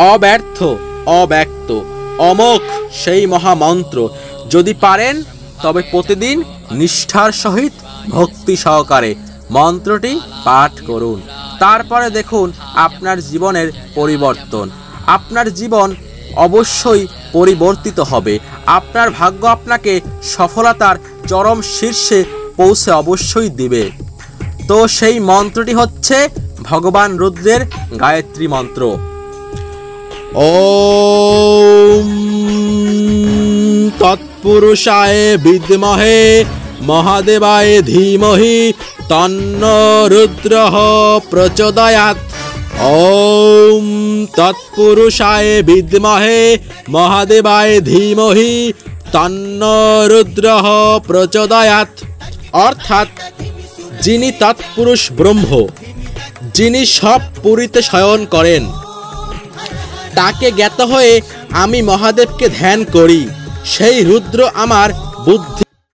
অব্যর্থ, অব্যক্ত, অমোঘ সেই মহামন্ত্র যদি পারেন তবে প্রতিদিন নিষ্ঠার সহিত ভক্তি সহকারে মন্ত্রটি পাঠ করুন। তারপরে দেখুন আপনার জীবনের পরিবর্তন। আপনার জীবন অবশ্যই পরিবর্তিত হবে। আপনার ভাগ্য আপনাকে সফলতার চরম শীর্ষে পৌঁছে অবশ্যই দিবে। তো সেই মন্ত্রটি হচ্ছে ভগবান রুদ্রের গায়ত্রী মন্ত্র। ওম তৎপুরুষায় বিদ্মহে মহাদেবায় ধীমহি তন্নো রুদ্রঃ প্রচোদয়াৎ। ওম তৎপুরুষায় বিদ্মহে মহাদেবায় ধীমহি তন্নো রুদ্রঃ প্রচোদয়াৎ। অর্থাৎ যিনি তৎপুরুষ ব্রহ্ম, যিনি সব পুরীতে শয়ন করেন, তাকে জ্ঞাত হয়ে আমি মহাদেবকে ধ্যান করি। সেই রুদ্র আমার বুদ্ধি